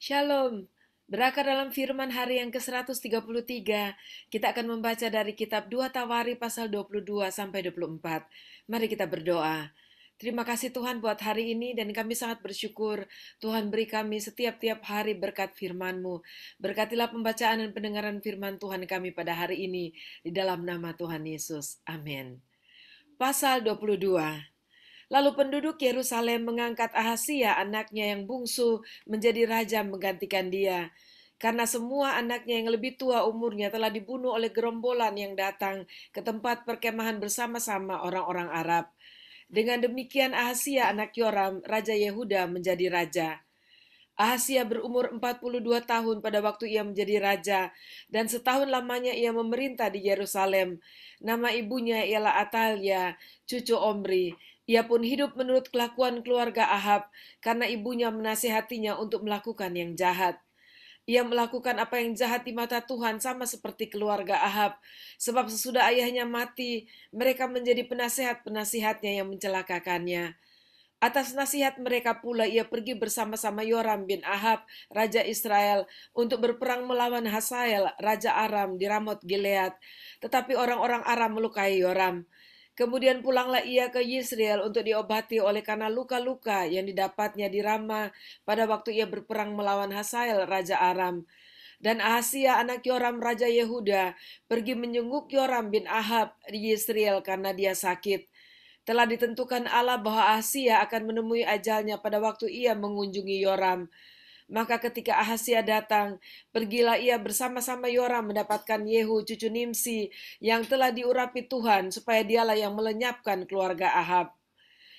Shalom, berakar dalam firman hari yang ke-133. Kita akan membaca dari kitab 2 Tawari pasal 22 sampai 24. Mari kita berdoa. Terima kasih Tuhan buat hari ini dan kami sangat bersyukur Tuhan beri kami setiap-tiap hari berkat firman-Mu. Berkatilah pembacaan dan pendengaran firman Tuhan kami pada hari ini di dalam nama Tuhan Yesus. Amin. Pasal 22. Lalu penduduk Yerusalem mengangkat Ahasia anaknya yang bungsu menjadi raja menggantikan dia. Karena semua anaknya yang lebih tua umurnya telah dibunuh oleh gerombolan yang datang ke tempat perkemahan bersama-sama orang-orang Arab. Dengan demikian Ahasia anak Yoram, Raja Yehuda menjadi raja. Ahasia berumur 42 tahun pada waktu ia menjadi raja, dan setahun lamanya ia memerintah di Yerusalem. Nama ibunya ialah Atalia, cucu Omri. Ia pun hidup menurut kelakuan keluarga Ahab, karena ibunya menasihatinya untuk melakukan yang jahat. Ia melakukan apa yang jahat di mata Tuhan sama seperti keluarga Ahab, sebab sesudah ayahnya mati, mereka menjadi penasihat-penasihatnya yang mencelakakannya. Atas nasihat mereka pula ia pergi bersama-sama Yoram bin Ahab, Raja Israel, untuk berperang melawan Hasael, Raja Aram di Ramot Gilead. Tetapi orang-orang Aram melukai Yoram. Kemudian pulanglah ia ke Yisrael untuk diobati oleh karena luka-luka yang didapatnya di Rama pada waktu ia berperang melawan Hasael, Raja Aram. Dan Ahasia anak Yoram Raja Yehuda pergi menjenguk Yoram bin Ahab di Yisrael karena dia sakit. Telah ditentukan Allah bahwa Ahasia akan menemui ajalnya pada waktu ia mengunjungi Yoram. Maka ketika Ahasia datang, pergilah ia bersama-sama Yoram mendapatkan Yehu cucu Nimsi yang telah diurapi Tuhan supaya dialah yang melenyapkan keluarga Ahab.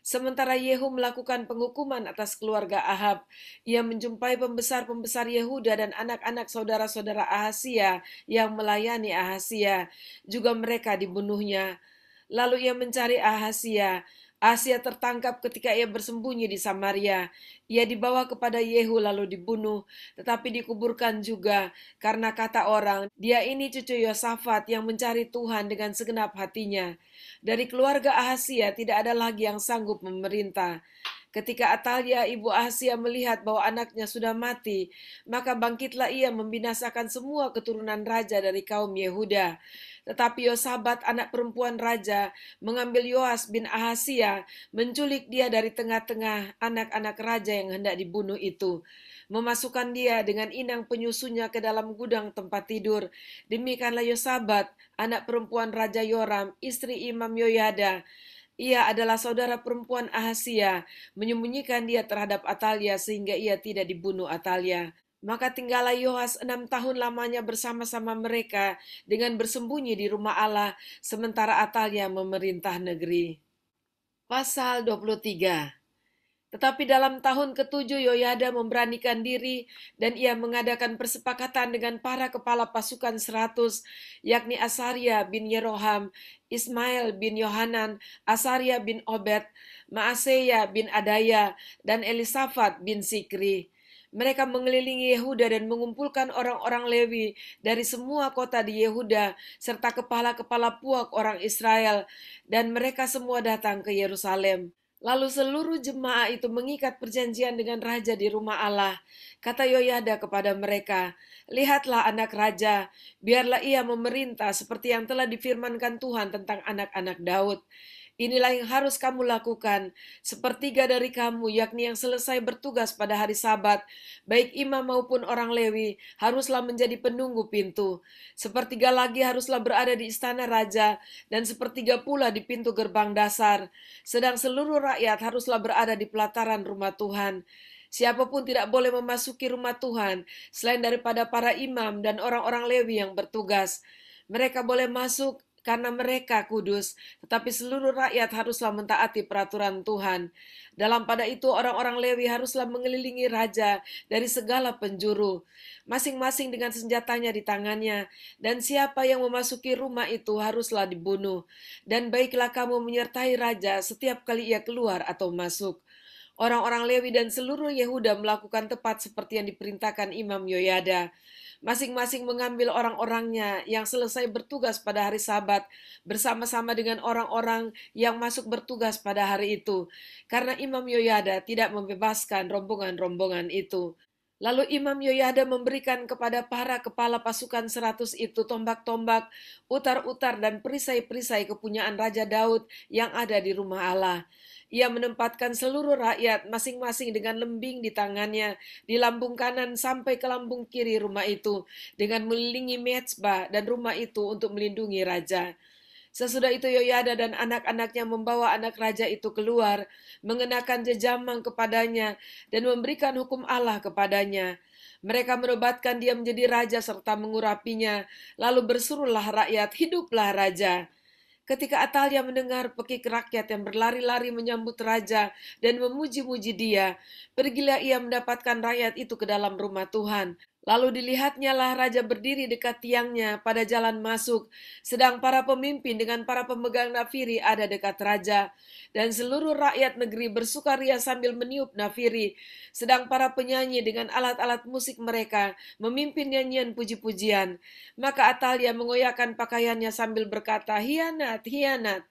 Sementara Yehu melakukan penghukuman atas keluarga Ahab, ia menjumpai pembesar-pembesar Yehuda dan anak-anak saudara-saudara Ahasia yang melayani Ahasia, juga mereka dibunuhnya. Lalu ia mencari Ahasia. Ahasia tertangkap ketika ia bersembunyi di Samaria. Ia dibawa kepada Yehu lalu dibunuh, tetapi dikuburkan juga, karena kata orang, dia ini cucu Yosafat yang mencari Tuhan dengan segenap hatinya. Dari keluarga Ahasia tidak ada lagi yang sanggup memerintah. Ketika Atalia ibu Ahasia melihat bahwa anaknya sudah mati, maka bangkitlah ia membinasakan semua keturunan raja dari kaum Yehuda. Tetapi Yosabat anak perempuan raja mengambil Yoas bin Ahasia, menculik dia dari tengah-tengah anak-anak raja yang hendak dibunuh itu. Memasukkan dia dengan inang penyusunya ke dalam gudang tempat tidur. Demikianlah Yosabat, anak perempuan Raja Yoram, istri Imam Yoyada. Ia adalah saudara perempuan Ahasia, menyembunyikan dia terhadap Atalia sehingga ia tidak dibunuh Atalia. Maka tinggallah Yoas 6 tahun lamanya bersama-sama mereka dengan bersembunyi di rumah Allah, sementara Atalia memerintah negeri. Pasal 23. Tetapi dalam tahun ketujuh Yoyada memberanikan diri dan ia mengadakan persepakatan dengan para kepala pasukan 100, yakni Asaria bin Yeroham, Ismail bin Yohanan, Asaria bin Obed, Maaseya bin Adaya, dan Elisafat bin Sikri. Mereka mengelilingi Yehuda dan mengumpulkan orang-orang Lewi dari semua kota di Yehuda serta kepala-kepala puak orang Israel, dan mereka semua datang ke Yerusalem. Lalu seluruh jemaah itu mengikat perjanjian dengan raja di rumah Allah. Kata Yoyada kepada mereka, lihatlah anak raja, biarlah ia memerintah seperti yang telah difirmankan Tuhan tentang anak-anak Daud. Inilah yang harus kamu lakukan. Sepertiga dari kamu, yakni yang selesai bertugas pada hari Sabat, baik imam maupun orang Lewi, haruslah menjadi penunggu pintu. Sepertiga lagi haruslah berada di istana raja, dan sepertiga pula di pintu gerbang dasar. Sedang seluruh rakyat haruslah berada di pelataran rumah Tuhan. Siapapun tidak boleh memasuki rumah Tuhan, selain daripada para imam dan orang-orang Lewi yang bertugas. Mereka boleh masuk karena mereka kudus, tetapi seluruh rakyat haruslah mentaati peraturan Tuhan. Dalam pada itu orang-orang Lewi haruslah mengelilingi raja dari segala penjuru, masing-masing dengan senjatanya di tangannya, dan siapa yang memasuki rumah itu haruslah dibunuh. Dan baiklah kamu menyertai raja setiap kali ia keluar atau masuk. Orang-orang Lewi dan seluruh Yehuda melakukan tepat seperti yang diperintahkan Imam Yoyada. Masing-masing mengambil orang-orangnya yang selesai bertugas pada hari Sabat bersama-sama dengan orang-orang yang masuk bertugas pada hari itu, karena Imam Yoyada tidak membebaskan rombongan-rombongan itu. Lalu Imam Yoyada memberikan kepada para kepala pasukan 100 itu tombak-tombak, utar-utar dan perisai-perisai kepunyaan Raja Daud yang ada di rumah Allah. Ia menempatkan seluruh rakyat masing-masing dengan lembing di tangannya, di lambung kanan sampai ke lambung kiri rumah itu, dengan melilingi mezbah dan rumah itu untuk melindungi raja. Sesudah itu Yoyada dan anak-anaknya membawa anak raja itu keluar, mengenakan jejamang kepadanya, dan memberikan hukum Allah kepadanya. Mereka menobatkan dia menjadi raja serta mengurapinya, lalu berserulah rakyat, hiduplah raja. Ketika Atalia mendengar pekik rakyat yang berlari-lari menyambut raja dan memuji-muji dia, pergilah ia mendapatkan rakyat itu ke dalam rumah Tuhan. Lalu dilihatnya lah raja berdiri dekat tiangnya pada jalan masuk, sedang para pemimpin dengan para pemegang nafiri ada dekat raja, dan seluruh rakyat negeri bersukaria sambil meniup nafiri, sedang para penyanyi dengan alat-alat musik mereka memimpin nyanyian puji-pujian. Maka Atalia mengoyakkan pakaiannya sambil berkata, hianat, hianat.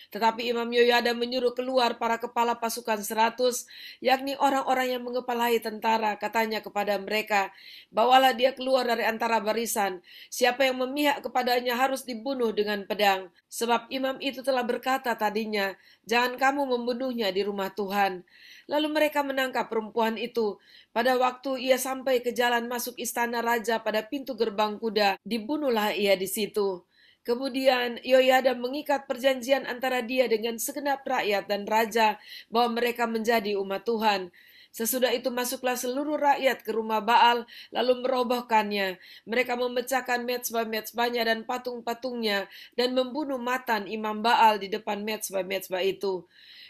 Tetapi Imam Yoyada menyuruh keluar para kepala pasukan 100, yakni orang-orang yang mengepalai tentara, katanya kepada mereka, bawalah dia keluar dari antara barisan. Siapa yang memihak kepadanya harus dibunuh dengan pedang. Sebab imam itu telah berkata tadinya, jangan kamu membunuhnya di rumah Tuhan. Lalu mereka menangkap perempuan itu. Pada waktu ia sampai ke jalan masuk istana raja pada pintu gerbang kuda, dibunuhlah ia di situ. Kemudian Yoyada mengikat perjanjian antara dia dengan segenap rakyat dan raja bahwa mereka menjadi umat Tuhan. Sesudah itu masuklah seluruh rakyat ke rumah Baal lalu merobohkannya. Mereka memecahkan mezbah-mezbahnya dan patung-patungnya dan membunuh Matan imam Baal di depan mezbah-mezbah itu.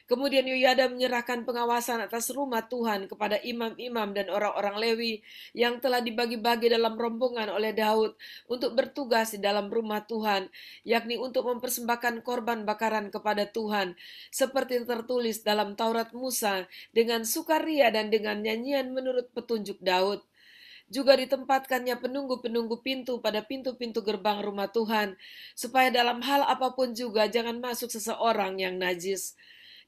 Kemudian Yoyada menyerahkan pengawasan atas rumah Tuhan kepada imam-imam dan orang-orang Lewi yang telah dibagi-bagi dalam rombongan oleh Daud untuk bertugas di dalam rumah Tuhan, yakni untuk mempersembahkan korban bakaran kepada Tuhan, seperti tertulis dalam Taurat Musa, dengan sukaria dan dengan nyanyian menurut petunjuk Daud. Juga ditempatkannya penunggu-penunggu pintu pada pintu-pintu gerbang rumah Tuhan, supaya dalam hal apapun juga jangan masuk seseorang yang najis.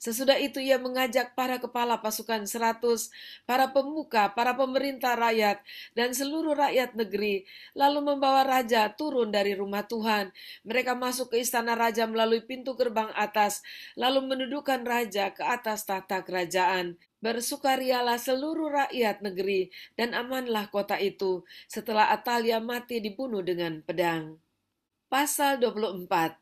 Sesudah itu ia mengajak para kepala pasukan 100, para pemuka, para pemerintah rakyat, dan seluruh rakyat negeri, lalu membawa raja turun dari rumah Tuhan. Mereka masuk ke istana raja melalui pintu gerbang atas, lalu mendudukan raja ke atas tahta kerajaan. Bersukarialah seluruh rakyat negeri, dan amanlah kota itu, setelah Atalia mati dibunuh dengan pedang. Pasal 24.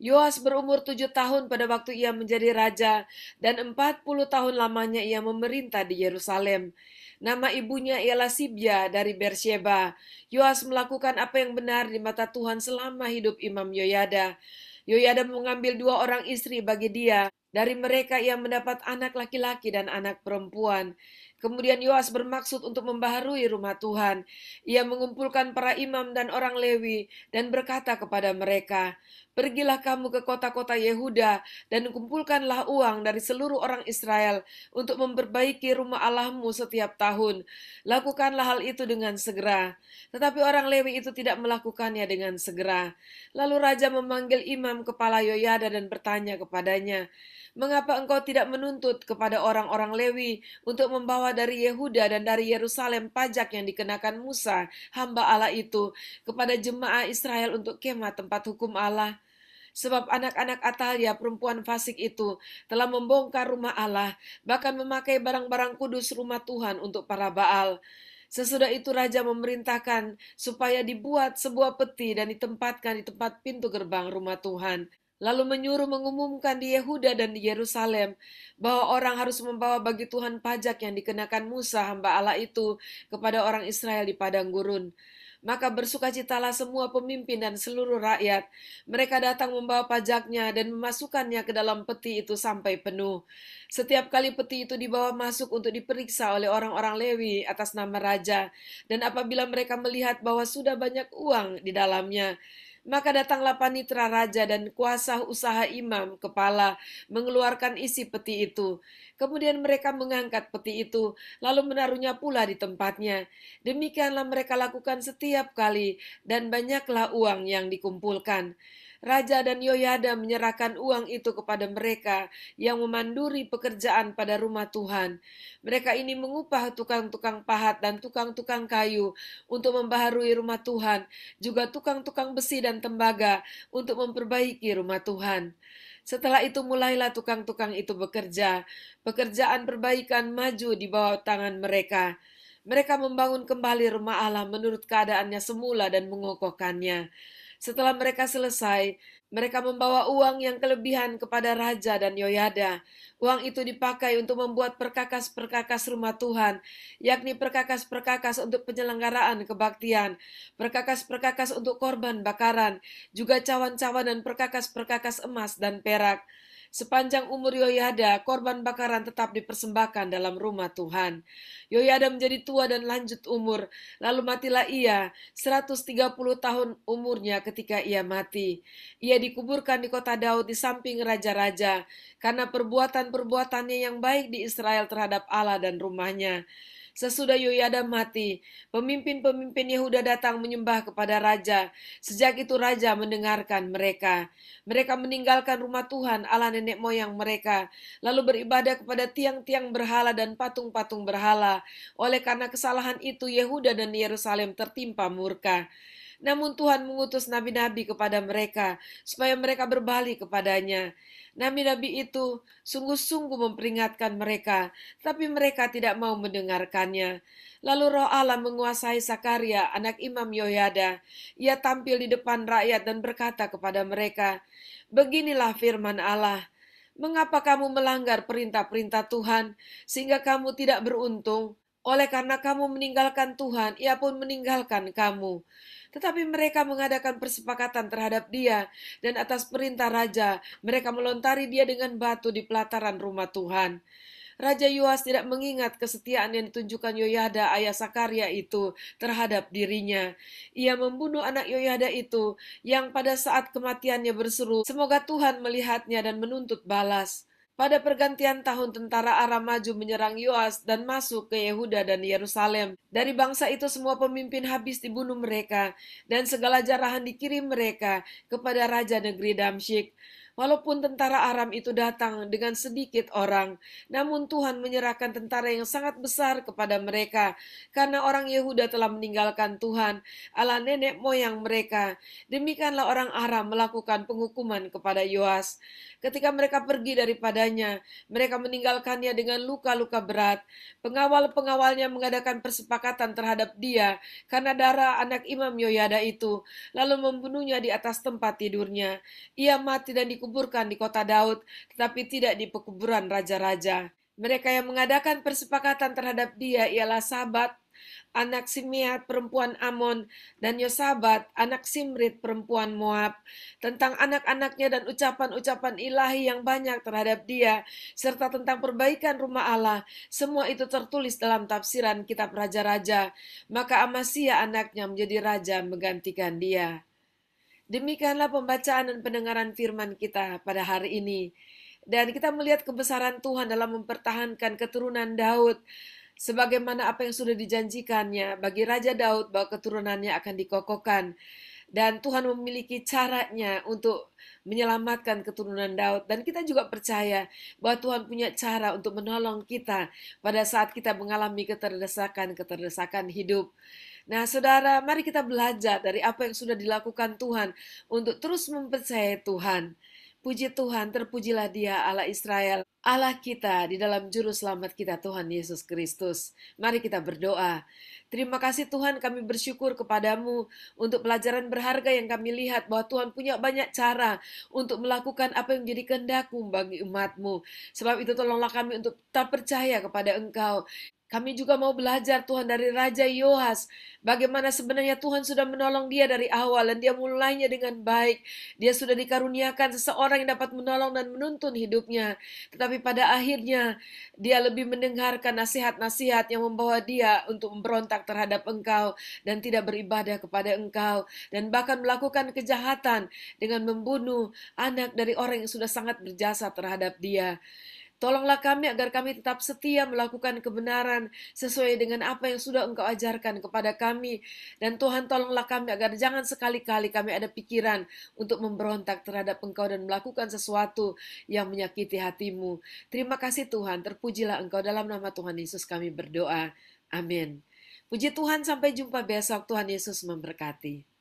Yoas berumur 7 tahun pada waktu ia menjadi raja, dan 40 tahun lamanya ia memerintah di Yerusalem. Nama ibunya ialah Sibya dari Bersheba. Yoas melakukan apa yang benar di mata Tuhan selama hidup Imam Yoyada. Yoyada mengambil 2 orang istri bagi dia. Dari mereka ia mendapat anak laki-laki dan anak perempuan. Kemudian Yoas bermaksud untuk membaharui rumah Tuhan. Ia mengumpulkan para imam dan orang Lewi dan berkata kepada mereka, pergilah kamu ke kota-kota Yehuda dan kumpulkanlah uang dari seluruh orang Israel untuk memperbaiki rumah Allahmu setiap tahun. Lakukanlah hal itu dengan segera. Tetapi orang Lewi itu tidak melakukannya dengan segera. Lalu raja memanggil imam kepala Yoyada dan bertanya kepadanya, mengapa engkau tidak menuntut kepada orang-orang Lewi untuk membawa dari Yehuda dan dari Yerusalem pajak yang dikenakan Musa, hamba Allah itu, kepada jemaah Israel untuk kemah tempat hukum Allah? Sebab anak-anak Atalia perempuan fasik itu telah membongkar rumah Allah, bahkan memakai barang-barang kudus rumah Tuhan untuk para Baal. Sesudah itu raja memerintahkan supaya dibuat sebuah peti dan ditempatkan di tempat pintu gerbang rumah Tuhan. Lalu menyuruh mengumumkan di Yehuda dan di Yerusalem bahwa orang harus membawa bagi Tuhan pajak yang dikenakan Musa hamba Allah itu kepada orang Israel di padang gurun. Maka bersukacitalah semua pemimpin dan seluruh rakyat. Mereka datang membawa pajaknya dan memasukkannya ke dalam peti itu sampai penuh. Setiap kali peti itu dibawa masuk untuk diperiksa oleh orang-orang Lewi atas nama raja. Dan apabila mereka melihat bahwa sudah banyak uang di dalamnya, maka datanglah panitera raja dan kuasa usaha imam kepala mengeluarkan isi peti itu. Kemudian mereka mengangkat peti itu, lalu menaruhnya pula di tempatnya. Demikianlah mereka lakukan setiap kali, dan banyaklah uang yang dikumpulkan. Raja dan Yoyada menyerahkan uang itu kepada mereka yang memanduri pekerjaan pada rumah Tuhan. Mereka ini mengupah tukang-tukang pahat dan tukang-tukang kayu untuk membaharui rumah Tuhan, juga tukang-tukang besi dan tembaga untuk memperbaiki rumah Tuhan. Setelah itu mulailah tukang-tukang itu bekerja. Pekerjaan perbaikan maju di bawah tangan mereka. Mereka membangun kembali rumah Allah menurut keadaannya semula dan mengokohkannya. Setelah mereka selesai, mereka membawa uang yang kelebihan kepada Raja dan Yoyada. Uang itu dipakai untuk membuat perkakas-perkakas rumah Tuhan, yakni perkakas-perkakas untuk penyelenggaraan kebaktian, perkakas-perkakas untuk korban bakaran, juga cawan-cawan dan perkakas-perkakas emas dan perak. Sepanjang umur Yoyada, korban bakaran tetap dipersembahkan dalam rumah Tuhan. Yoyada menjadi tua dan lanjut umur, lalu matilah ia, 130 tahun umurnya ketika ia mati. Ia dikuburkan di kota Daud di samping raja-raja, karena perbuatan-perbuatannya yang baik di Israel terhadap Allah dan rumahnya. Sesudah Yoyada mati, pemimpin-pemimpin Yehuda datang menyembah kepada raja. Sejak itu raja mendengarkan mereka. Mereka meninggalkan rumah Tuhan Allah nenek moyang mereka, lalu beribadah kepada tiang-tiang berhala dan patung-patung berhala. Oleh karena kesalahan itu Yehuda dan Yerusalem tertimpa murka. Namun Tuhan mengutus nabi-nabi kepada mereka, supaya mereka berbalik kepadanya. Nabi-nabi itu sungguh-sungguh memperingatkan mereka, tapi mereka tidak mau mendengarkannya. Lalu roh Allah menguasai Sakaria, anak Imam Yoyada. Ia tampil di depan rakyat dan berkata kepada mereka, "Beginilah firman Allah, mengapa kamu melanggar perintah-perintah Tuhan, sehingga kamu tidak beruntung? Oleh karena kamu meninggalkan Tuhan, ia pun meninggalkan kamu." Tetapi mereka mengadakan persepakatan terhadap dia, dan atas perintah raja, mereka melontari dia dengan batu di pelataran rumah Tuhan. Raja Yoas tidak mengingat kesetiaan yang ditunjukkan Yoyada ayah Sakaria itu terhadap dirinya. Ia membunuh anak Yoyada itu yang pada saat kematiannya berseru, "Semoga Tuhan melihatnya dan menuntut balas." Pada pergantian tahun tentara Aram maju menyerang Yoas dan masuk ke Yehuda dan Yerusalem. Dari bangsa itu semua pemimpin habis dibunuh mereka, dan segala jarahan dikirim mereka kepada raja negeri Damsyik. Walaupun tentara Aram itu datang dengan sedikit orang, namun Tuhan menyerahkan tentara yang sangat besar kepada mereka, karena orang Yehuda telah meninggalkan Tuhan, Allah nenek moyang mereka. Demikianlah orang Aram melakukan penghukuman kepada Yoas. Ketika mereka pergi daripadanya, mereka meninggalkannya dengan luka-luka berat. Pengawal-pengawalnya mengadakan persepakatan terhadap dia karena darah anak Imam Yoyada itu, lalu membunuhnya di atas tempat tidurnya. Ia mati dan dikuburkan di kota Daud, tetapi tidak di pekuburan raja-raja. Mereka yang mengadakan persepakatan terhadap dia ialah Sabat, anak Simeat perempuan Amon, dan Yosabat, anak Simrit perempuan Moab, tentang anak-anaknya dan ucapan-ucapan ilahi yang banyak terhadap dia, serta tentang perbaikan rumah Allah. Semua itu tertulis dalam tafsiran kitab Raja-Raja. Maka Amasya anaknya menjadi raja menggantikan dia. Demikianlah pembacaan dan pendengaran firman kita pada hari ini. Dan kita melihat kebesaran Tuhan dalam mempertahankan keturunan Daud, sebagaimana apa yang sudah dijanjikannya bagi Raja Daud bahwa keturunannya akan dikokohkan. Dan Tuhan memiliki caranya untuk menyelamatkan keturunan Daud. Dan kita juga percaya bahwa Tuhan punya cara untuk menolong kita pada saat kita mengalami keterdesakan hidup. Nah, saudara, mari kita belajar dari apa yang sudah dilakukan Tuhan untuk terus mempercayai Tuhan. Puji Tuhan, terpujilah Dia Allah Israel, Allah kita di dalam juru selamat kita Tuhan Yesus Kristus. Mari kita berdoa. Terima kasih Tuhan, kami bersyukur kepadamu untuk pelajaran berharga yang kami lihat bahwa Tuhan punya banyak cara untuk melakukan apa yang menjadi kehendak-Mu bagi umat-Mu. Sebab itu tolonglah kami untuk tetap percaya kepada Engkau. Kami juga mau belajar Tuhan dari Raja Yoas, bagaimana sebenarnya Tuhan sudah menolong dia dari awal dan dia mulainya dengan baik. Dia sudah dikaruniakan seseorang yang dapat menolong dan menuntun hidupnya. Tetapi pada akhirnya dia lebih mendengarkan nasihat-nasihat yang membawa dia untuk memberontak terhadap Engkau dan tidak beribadah kepada Engkau, dan bahkan melakukan kejahatan dengan membunuh anak dari orang yang sudah sangat berjasa terhadap dia. Tolonglah kami agar kami tetap setia melakukan kebenaran sesuai dengan apa yang sudah Engkau ajarkan kepada kami. Dan Tuhan, tolonglah kami agar jangan sekali-kali kami ada pikiran untuk memberontak terhadap Engkau dan melakukan sesuatu yang menyakiti hatimu. Terima kasih Tuhan, terpujilah Engkau, dalam nama Tuhan Yesus kami berdoa. Amin. Puji Tuhan, sampai jumpa besok. Tuhan Yesus memberkati.